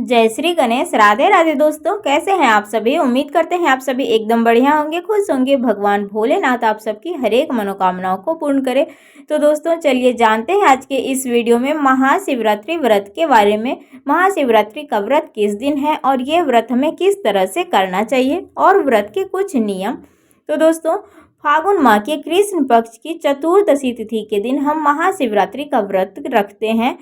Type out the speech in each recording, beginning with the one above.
जय श्री गणेश। राधे राधे दोस्तों, कैसे हैं आप सभी। उम्मीद करते हैं आप सभी एकदम बढ़िया होंगे, खुश होंगे। भगवान भोलेनाथ आप सबकी हर एक मनोकामनाओं को पूर्ण करे। तो दोस्तों चलिए जानते हैं आज के इस वीडियो में महाशिवरात्रि व्रत के बारे में। महाशिवरात्रि का व्रत किस दिन है और ये व्रत हमें किस तरह से करना चाहिए और व्रत के कुछ नियम। तो दोस्तों फागुन माह के कृष्ण पक्ष की चतुर्दशी तिथि के दिन हम महाशिवरात्रि का व्रत रखते हैं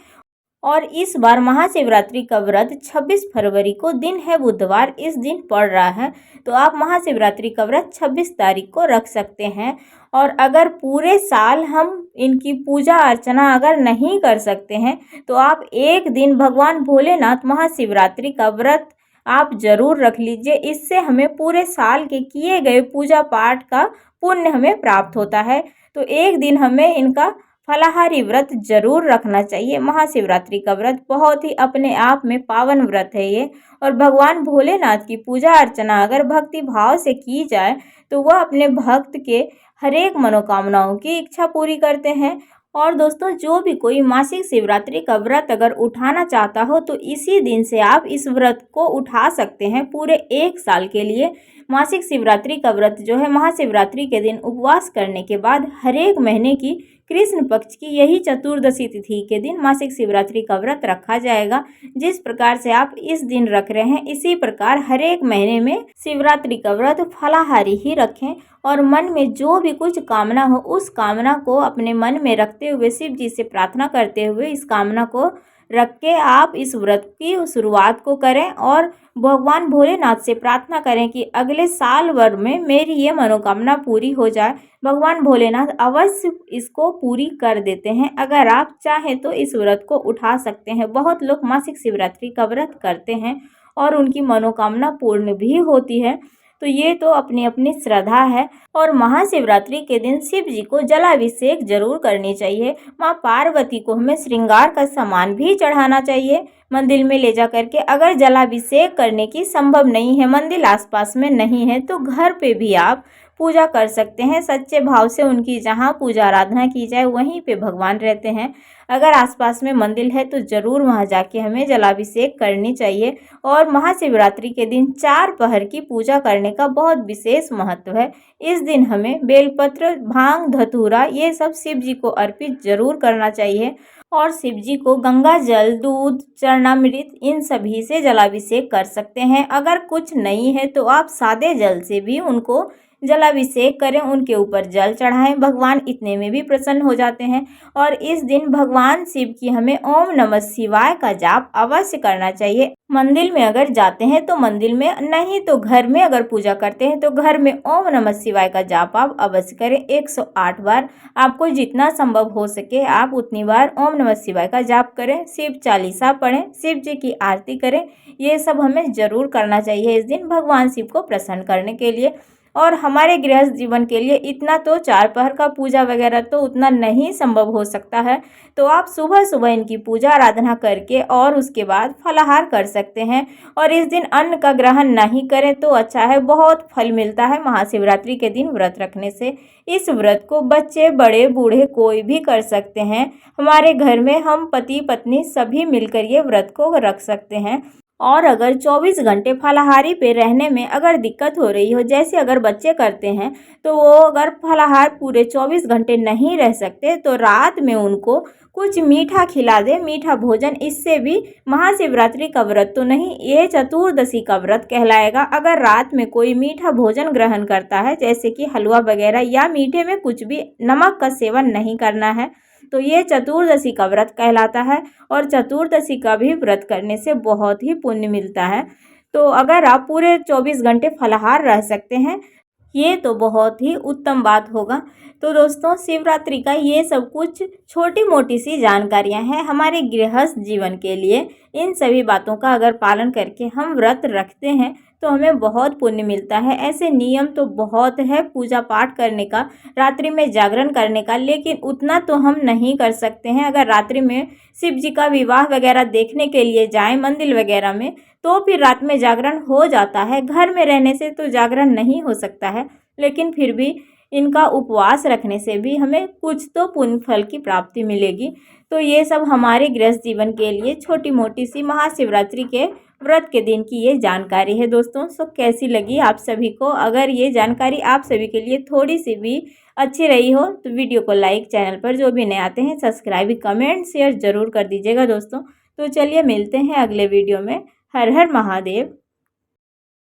और इस बार महाशिवरात्रि का व्रत 26 फरवरी को दिन है, बुधवार इस दिन पड़ रहा है। तो आप महाशिवरात्रि का व्रत 26 तारीख को रख सकते हैं। और अगर पूरे साल हम इनकी पूजा अर्चना अगर नहीं कर सकते हैं तो आप एक दिन भगवान भोलेनाथ महाशिवरात्रि का व्रत आप जरूर रख लीजिए। इससे हमें पूरे साल के किए गए पूजा पाठ का पुण्य हमें प्राप्त होता है। तो एक दिन हमें इनका फलाहारी व्रत जरूर रखना चाहिए। महाशिवरात्रि का व्रत बहुत ही अपने आप में पावन व्रत है ये। और भगवान भोलेनाथ की पूजा अर्चना अगर भक्ति भाव से की जाए तो वह अपने भक्त के हर एक मनोकामनाओं की इच्छा पूरी करते हैं। और दोस्तों जो भी कोई मासिक शिवरात्रि का व्रत अगर उठाना चाहता हो तो इसी दिन से आप इस व्रत को उठा सकते हैं पूरे एक साल के लिए। मासिक शिवरात्रि का व्रत जो है महाशिवरात्रि के दिन उपवास करने के बाद हर एक महीने की कृष्ण पक्ष की यही चतुर्दशी तिथि के दिन मासिक शिवरात्रि का व्रत रखा जाएगा। जिस प्रकार से आप इस दिन रख रहे हैं इसी प्रकार हर एक महीने में शिवरात्रि का व्रत फलाहारी ही रखें। और मन में जो भी कुछ कामना हो उस कामना को अपने मन में रखते हुए शिव जी से प्रार्थना करते हुए इस कामना को रख के आप इस व्रत की शुरुआत को करें और भगवान भोलेनाथ से प्रार्थना करें कि अगले साल भर में मेरी ये मनोकामना पूरी हो जाए। भगवान भोलेनाथ अवश्य इसको पूरी कर देते हैं। अगर आप चाहें तो इस व्रत को उठा सकते हैं। बहुत लोग मासिक शिवरात्रि का व्रत करते हैं और उनकी मनोकामना पूर्ण भी होती है। तो ये तो अपनी अपनी श्रद्धा है। और महाशिवरात्रि के दिन शिव जी को जलाभिषेक जरूर करनी चाहिए। माँ पार्वती को हमें श्रृंगार का सामान भी चढ़ाना चाहिए मंदिर में ले जा करके। अगर जलाभिषेक करने की संभव नहीं है, मंदिर आसपास में नहीं है, तो घर पे भी आप पूजा कर सकते हैं। सच्चे भाव से उनकी जहाँ पूजा आराधना की जाए वहीं पे भगवान रहते हैं। अगर आसपास में मंदिर है तो ज़रूर वहाँ जाके हमें जलाभिषेक करनी चाहिए। और महाशिवरात्रि के दिन 4 पहर की पूजा करने का बहुत विशेष महत्व है। इस दिन हमें बेलपत्र, भांग, धतूरा ये सब शिव जी को अर्पित जरूर करना चाहिए। और शिव जी को गंगा जल, दूध, चरणामृत इन सभी से जलाभिषेक कर सकते हैं। अगर कुछ नहीं है तो आप सादे जल से भी उनको जलाभिषेक करें, उनके ऊपर जल चढ़ाएं। भगवान इतने में भी प्रसन्न हो जाते हैं। और इस दिन भगवान शिव की हमें ओम नमः शिवाय का जाप अवश्य करना चाहिए। मंदिर में अगर जाते हैं तो मंदिर में, नहीं तो घर में अगर पूजा करते हैं तो घर में ओम नमः शिवाय का जाप आप अवश्य करें। 108 बार आपको जितना संभव हो सके आप उतनी बार ओम नमः शिवाय का जाप करें। शिव चालीसा पढ़ें, शिव जी की आरती करें। ये सब हमें जरूर करना चाहिए इस दिन भगवान शिव को प्रसन्न करने के लिए। और हमारे गृहस्थ जीवन के लिए इतना तो 4 पहर का पूजा वगैरह तो उतना नहीं संभव हो सकता है। तो आप सुबह सुबह इनकी पूजा आराधना करके और उसके बाद फलाहार कर सकते हैं। और इस दिन अन्न का ग्रहण नहीं करें तो अच्छा है, बहुत फल मिलता है महाशिवरात्रि के दिन व्रत रखने से। इस व्रत को बच्चे, बड़े, बूढ़े कोई भी कर सकते हैं। हमारे घर में हम पति पत्नी सभी मिलकर ये व्रत को रख सकते हैं। और अगर 24 घंटे फलाहारी पे रहने में अगर दिक्कत हो रही हो, जैसे अगर बच्चे करते हैं तो वो अगर फलाहार पूरे 24 घंटे नहीं रह सकते तो रात में उनको कुछ मीठा खिला दे, मीठा भोजन। इससे भी महाशिवरात्रि का व्रत तो नहीं, ये चतुर्दशी का व्रत कहलाएगा। अगर रात में कोई मीठा भोजन ग्रहण करता है जैसे कि हलवा वगैरह या मीठे में कुछ भी, नमक का सेवन नहीं करना है, तो ये चतुर्दशी का व्रत कहलाता है। और चतुर्दशी का भी व्रत करने से बहुत ही पुण्य मिलता है। तो अगर आप पूरे 24 घंटे फलाहार रह सकते हैं ये तो बहुत ही उत्तम बात होगा। तो दोस्तों शिवरात्रि का ये सब कुछ छोटी मोटी सी जानकारियां हैं हमारे गृहस्थ जीवन के लिए। इन सभी बातों का अगर पालन करके हम व्रत रखते हैं तो हमें बहुत पुण्य मिलता है। ऐसे नियम तो बहुत है पूजा पाठ करने का, रात्रि में जागरण करने का, लेकिन उतना तो हम नहीं कर सकते हैं। अगर रात्रि में शिव जी का विवाह वगैरह देखने के लिए जाएं मंदिर वगैरह में तो फिर रात में जागरण हो जाता है। घर में रहने से तो जागरण नहीं हो सकता है, लेकिन फिर भी इनका उपवास रखने से भी हमें कुछ तो पुण्य फल की प्राप्ति मिलेगी। तो ये सब हमारे गृहस्थ जीवन के लिए छोटी मोटी सी महाशिवरात्रि के व्रत के दिन की ये जानकारी है दोस्तों। सो कैसी लगी आप सभी को? अगर ये जानकारी आप सभी के लिए थोड़ी सी भी अच्छी रही हो तो वीडियो को लाइक, चैनल पर जो भी नए आते हैं सब्सक्राइब, कमेंट, शेयर जरूर कर दीजिएगा दोस्तों। तो चलिए मिलते हैं अगले वीडियो में। हर हर महादेव।